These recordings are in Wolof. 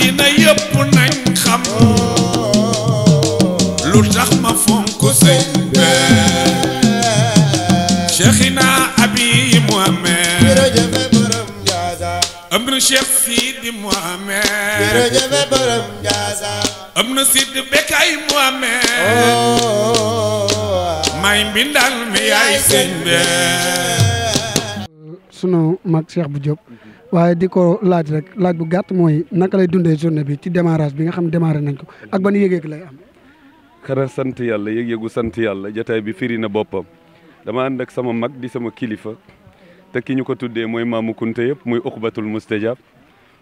àddina yëpp nañ xam lu tax ma fonk sëñ be Cheikhina Abi Mohamed jërëjëf borom Ndiassane am na Cheikh Sidi Mohamed jërëjëf borom Ndiassane am na Sidi Bekay Mohamed may mbindal mi yaay sëñ be sunu mag Cheikh bu Diop waaye di ko laaj rek laaj bu gàtt mooy naka lay dundee journée bi ci démarrage bi nga xam démarré nañ ko ak ban yëg-yëg lay am. xanaa sant yàlla yëg-yëgu sant yàlla jotaay bi firi na boppam dama ànd ak sama mag di sama kilifa te ki ñu ko tuddee mooy maamu kunte yëpp muy uqbatul mustajab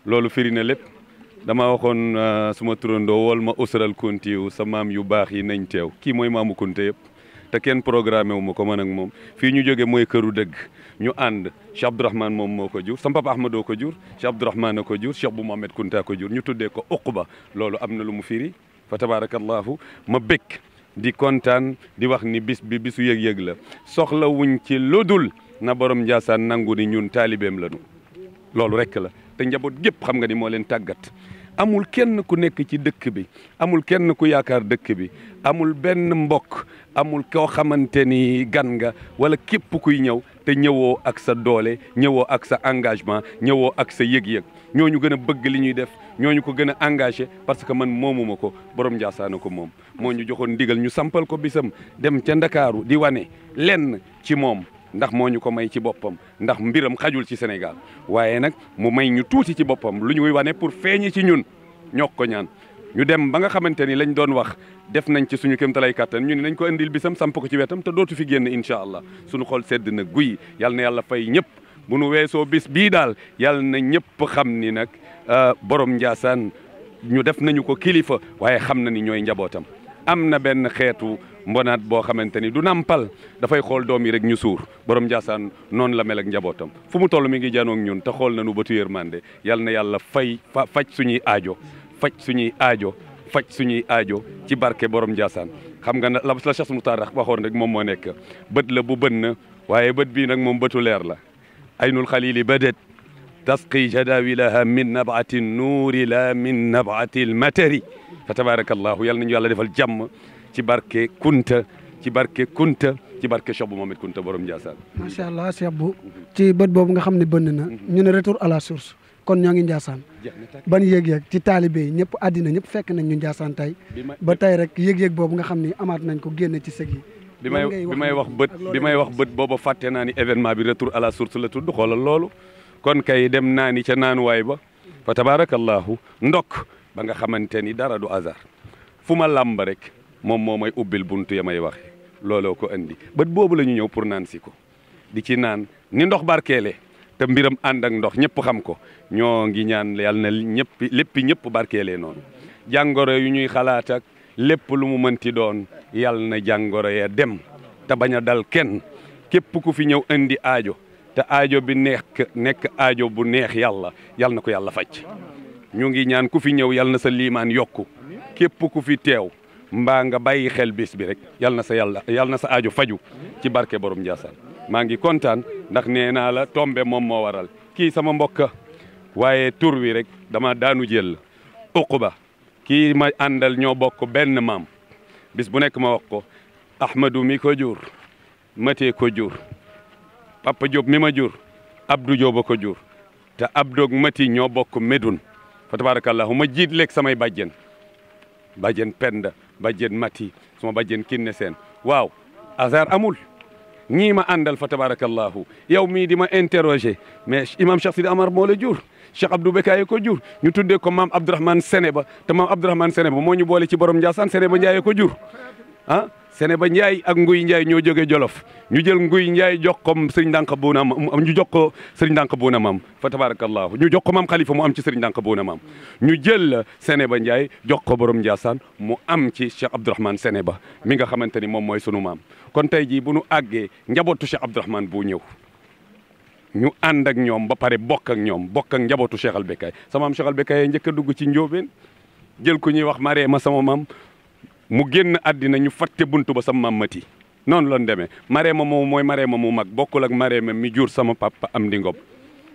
loolu firi na lépp dama waxoon suma turandoo wol ma usral kuntiyu sa maam yu baax yi nañ teew kii mooy maamu kunte yëpp te kenn programmé wu ma ko man ak moom fii ñu jóge mooy këru dëgg ñu ànd Cheikh Abdourahmane moom moo ko jur sama papa Ahmadoo ko jur Cheikh Abdourahmane a ko jur Cheikh bu Mohamed Kunta ko jur ñu tuddee ko uqba loolu am na lu mu firi fa tabarakallahu ma bëgg di kontaan di wax ni bis bi bisu yëg-yëg la soxla wuñ ci ludul na borom Ndiassane nangu ni ñun taalibeem lañu loolu rek la te njaboot gépp xam nga ni moo leen tàggat amul kenn ku nekk ci dëkk bi amul kenn ku yaakaar dëkk bi amul benn mbokk amul koo xamante ni gan nga wala képp kuy ñëw te ñëwoo ak sa doole ñëwoo ak sa engagement ñëwoo ak sa yëg-yëg ñooñu gën a bëgg li ñuy def ñooñu ko gën a engagé parce que man moomuma ko borom Ndiassane ko moom moo ñu joxoon ndigal ñu sampal ko bisam dem ca Ndakaaru di wane lenn ci moom ndax moo ñu ko may ci boppam ndax mbiram xajul ci Sénégal waaye nag mu may ñu tuuti ci boppam lu ñuy wane pour feeñi ci ñun ñoo ko ñaan ñu dem ba nga xamante ni lañ doon wax def nañ ci suñu kéemtalaay kàttan ñu ne nañ ko indil bisam samp ko ci wetam te dootu fi génn incha allah suñu xol sedd na guy yal na yàlla fay ñëpp bu nu weesoo bis bii daal yal na ñëpp xam ni nag borom Ndiassane ñu def nañu ko kilifa waaye xam na ni ñooy njabootam am na benn xeetu mbonaat boo xamante ni du nampal dafay xool doom yi rek ñu suur borom Ndiassane noonu la mel ak njabootam fu mu toll mi ngi janoog ñun te xool nañu bëtu yërmande yal na yàlla faj suñuy aajo faj suñuy aajo ci barke borom Ndiassane xam nga la Cheikh Moutar waxoon rek moom moo nekk bët la bu bën na waaye bët bii nag moom bëtu leer la aynul xalili badet tasqi jadawilaha min nabati nuuri la min nabati lmatari fa tabarakallahu yal nañu yàlla defal jàmm ci barke Kunta ci barke Cheikh bu Mohamed Kunta borom Ndiassane macha allah Cheikh bu ci bët boobu nga xam ne bënn na ñu ne retour à la source kon ñoo ngi Ndiassane ban yëg-yëg ci taalibe yi ñëpp àddina ñëpp fekk nañ ñu Ndiassane tey ba tey rek yëg-yëg boobu nga xam ni amaat nañ ko génne ci sëg yi bi may wax bët booba fàtte naa ni événement bi retour à la source la tudd xoolal loolu kon kay dem naa ni ca naanuwaay ba fa tabarakallahu ndokk ba nga xamante ni dara du hasard fu ma làmb rek moom moo may ubbil buntu ya may waxe looloo ko andi bët boobu la ñu ñëw pour naan si ko di ci naan ni ndox barkeele te mbiram ànd ak ndox ñëpp xam ko ñoo ngi ñaan yàlla na ñëpp barkeelee noonu jàngoro yu ñuy xalaat ak lépp lu mu mënti doon yàlla na jàngoro ya dem te bañ a dal kenn képp ku fi ñëw indi aajo te aajo bi nekk aajo bu neex yàlla na ko yàlla faj ñu ngi ñaan ku fi ñëw yàlla na sa liimaan yokku képp ku fi teew mbaa nga bàyyi xel bis bi rek yàlla na sa aajo faju ci barke borom Ndiassane maa ngi kontaan ndax nee naa la tombe moom moo waral kii sama mbokka waaye tur wi rek dama daanu jël uquba kii ma àndal ñoo bokk benn maam bis bu nekk ma wax ko Ahmadou mi ko jur Matee ko jur Papa Diop mi ma jur Abdou Diop a ko jur te Abdou ak Mati ñoo bokk Médoune fa tabarakallahu ma jiit leeg samay bàjjen Penda bàjjen Mati suma bàjjen Kinne Seen waaw hasard amul ñii ma àndal fa tabarakallahu yow mii di ma interroger mais imam Cheikh Sidi Amar moo la jur Cheikh Abdou Bekaye ko jur ñu tuddee ko maam Abdourahmane Seneba te maam Abdourahmane Seneba moo ñu boole ci borom Ndiassane Seneba Ndiaye ko jur ah Seneba Ndiaye ak Nguy Ndiaye ñoo jóge Jolof ñu jël Nguy Ndiaye jox ko Serigne Ndanka Bouna ñu jox ko Serigne Ndanka Bouna maam fa tabarakallahu ñu jox ko maam Khalifa mu am ci Serigne Ndanka Bouna maam ñu jël Seneba Ndiaye jox ko borom Ndiassane mu am ci Cheikh Abdourahmane Seneba mi nga xamante ni moom mooy sunu maam kon tey jii bu nu àggee njabootu Cheikh Abdourahmane bu ñëw ñu ànd ak ñoom ba pare bokk ak njabootu Cheikh Al Bekaye sama maam Cheikh Al Bekaye njëkk a dugg ci Njóobeen jël ku ñuy wax Mareema sama maam mu génn àddina ñu fatte buntu ba sama maam Mati noonu la demee Mareema moom mooy Mareema mu mag bokkul ak Mareema mi jur sama papa am di ngob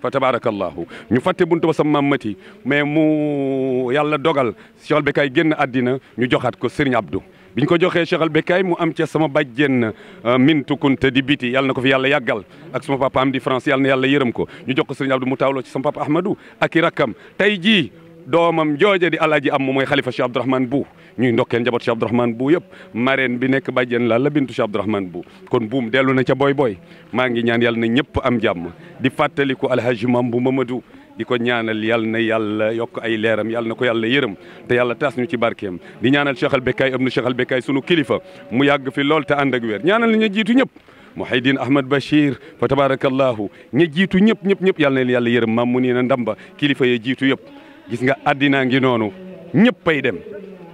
fa tabarakallahu ñu fàtte buntu ba sama maam Mati mais mu yàlla dogal Cheikh al Bekkay génn àddina ñu joxaat ko Serigne Abdou biñ ko joxee Cheikh al Bekkay mu am ca sama bàjjen Mintu Kunta di biti yàlla na ko fi yàlla yàggal ak sama papa am di France yàlla na yàlla yërëm ko ñu jox ko Serigne Abdou mu taawloo ci sama papa Ahmadou ak i rakkam tey jii doomam jooje di alaaji am mooy xalifa Cheikh Abdourahmane Bou ñuy ndokkeen njaboot Cheikh Abdourahmane Bou yëpp marraine bi nekk bàjjen la bintu Cheikh Abdourahmane Bou kon buum dellu na ca boy boy maa ngi ñaan yàlla na ñëpp am jàmm di fàttaliku alhaji Mambu Mamadou di ko ñaanal yàlla na yàlla yokk ay leeram yàlla na ko yàlla yërëm te yàlla taas ñu ci barkeem di ñaanal Cheikh al Bekkay ibnu Cheikh al Bekkay sunu kilifa mu yàgg fi lool te ànd ak wér ñaanal ñu jiitu ñëpp Mouhidine Ahmad Bachir fa tabarakallahu ña jiitu ñëpp yàlla na leen yàlla yërëm maam mu nii na ndamba kilifa ye jiitu yëpp gis nga addinaa ngi noonu ñëppay dem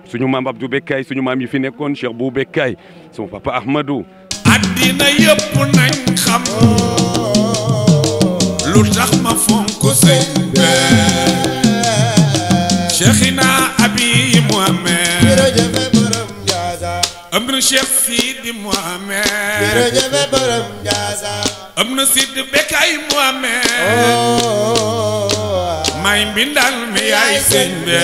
suñu maam Abdou Bekkay suñu maam yi fi nekkoon Cheikh Bou Bekkay sama papa Ahmadou addina yëpp nañ xam lu tax ma fonk sëñ be Cheikhina Abi Mohamed jërëjëf borom Ndiassa am na Cheikh Sidi Mohamed jërëjëf borom Ndiassa am na Sidi Bekkay Mohamed may mbindal mi yaay sëñ be